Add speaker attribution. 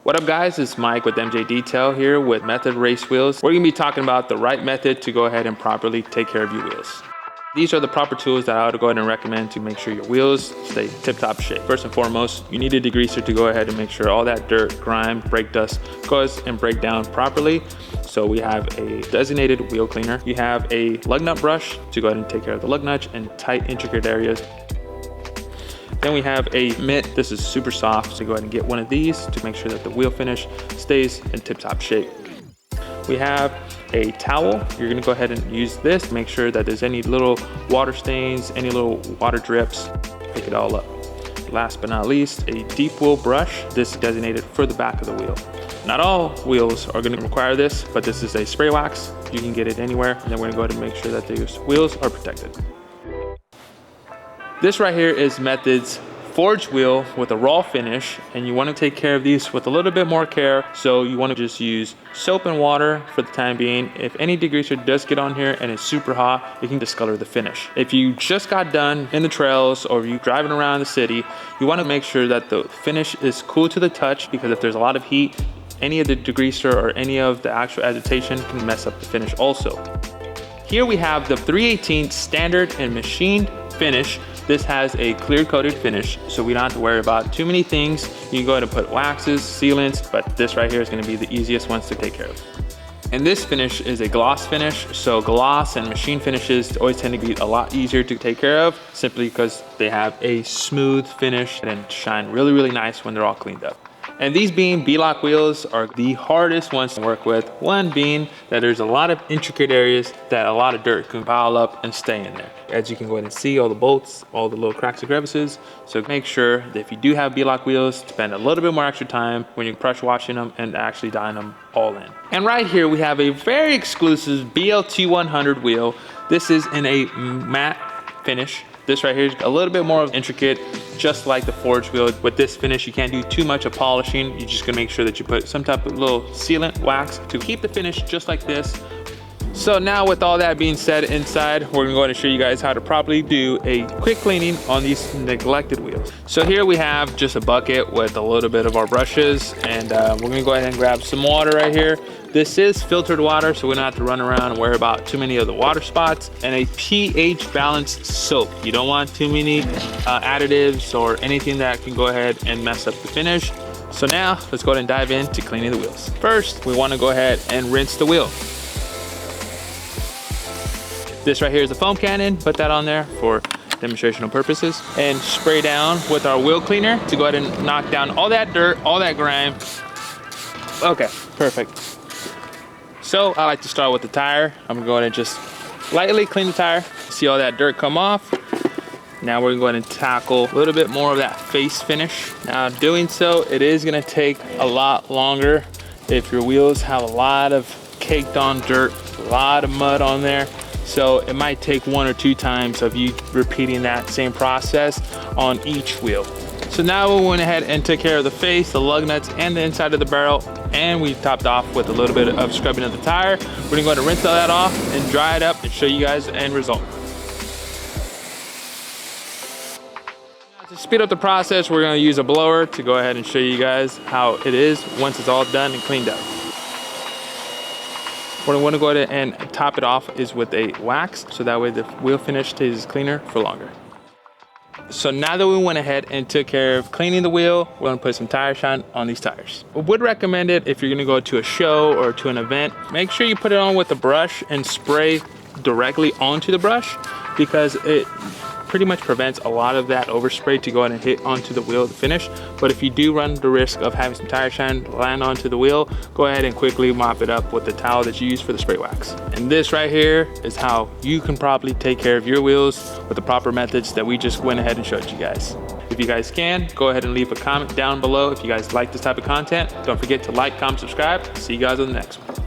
Speaker 1: What up guys, it's Mike with MJ Detail here with Method Race Wheels. We're gonna be talking about the right method to go ahead and properly take care of your wheels. These are the proper tools that I would go ahead and recommend to make sure your wheels stay tip-top shape. First and foremost, you need a degreaser to go ahead and make sure all that dirt, grime, brake dust goes and break down properly. So we have a designated wheel cleaner. You have a lug nut brush to go ahead and take care of the lug nuts and tight, intricate areas. Then we have a mitt. This is super soft, so go ahead and get one of these to make sure that the wheel finish stays in tip-top shape. We have a towel. You're gonna go ahead and use this to make sure that there's any little water stains, any little water drips, pick it all up. Last but not least, a deep wheel brush. This is designated for the back of the wheel. Not all wheels are gonna require this, but this is a spray wax. You can get it anywhere. And then we're gonna go ahead and make sure that these wheels are protected. This right here is Method's forged wheel with a raw finish, and you want to take care of these with a little bit more care. So you want to just use soap and water for the time being. If any degreaser does get on here and it's super hot, it can discolor the finish. If you just got done in the trails or you driving around the city, you want to make sure that the finish is cool to the touch, because if there's a lot of heat, any of the degreaser or any of the actual agitation can mess up the finish also. Here we have the 3/18 standard and machined finish. This has a clear coated finish, so we don't have to worry about too many things. You can go ahead and put waxes, sealants, but this right here is gonna be the easiest ones to take care of. And this finish is a gloss finish, so gloss and machine finishes always tend to be a lot easier to take care of, simply because they have a smooth finish and shine really, really nice when they're all cleaned up. And these being B-lock wheels are the hardest ones to work with. One being that there's a lot of intricate areas that a lot of dirt can pile up and stay in there. As you can go ahead and see, all the bolts, all the little cracks and crevices. So make sure that if you do have B-lock wheels, spend a little bit more extra time when you're pressure washing them and actually dyeing them all in. And right here we have a very exclusive BLT100 wheel. This is in a matte finish. This right here is a little bit more intricate, just like the forged wheel. With this finish, you can't do too much of polishing. You're just gonna make sure that you put some type of little sealant wax to keep the finish just like this. So now with all that being said inside, we're gonna go ahead and show you guys how to properly do a quick cleaning on these neglected wheels. So here we have just a bucket with a little bit of our brushes, and we're gonna go ahead and grab some water right here. This is filtered water, so we don't have to run around and worry about too many of the water spots. And a pH balanced soap. You don't want too many additives or anything that can go ahead and mess up the finish. So now let's go ahead and dive into cleaning the wheels. First, we wanna go ahead and rinse the wheel. This right here is a foam cannon. Put that on there for demonstrational purposes. And spray down with our wheel cleaner to go ahead and knock down all that dirt, all that grime. Okay, perfect. So I like to start with the tire. I'm gonna go ahead and just lightly clean the tire. See all that dirt come off. Now we're gonna go ahead and tackle a little bit more of that face finish. Now doing so, it is gonna take a lot longer if your wheels have a lot of caked on dirt, a lot of mud on there. So it might take 1 or 2 times of you repeating that same process on each wheel. So now we went ahead and took care of the face, the lug nuts, and the inside of the barrel, and we topped off with a little bit of scrubbing of the tire. We're gonna go ahead and rinse all that off and dry it up and show you guys the end result. To speed up the process, we're gonna use a blower to go ahead and show you guys how it is once it's all done and cleaned up. What I want to go ahead and top it off is with a wax, so that way the wheel finish stays cleaner for longer. So now that we went ahead and took care of cleaning the wheel, we're gonna put some tire shine on these tires. I would recommend it if you're gonna go to a show or to an event. Make sure you put it on with a brush and spray directly onto the brush, because it pretty much prevents a lot of that overspray to go ahead and hit onto the wheel to finish. But if you do run the risk of having some tire shine land onto the wheel, go ahead and quickly mop it up with the towel that you use for the spray wax. And this right here is how you can properly take care of your wheels with the proper methods that we just went ahead and showed you guys. If you guys can, go ahead and leave a comment down below if you guys like this type of content. Don't forget to like, comment, subscribe. See you guys on the next one.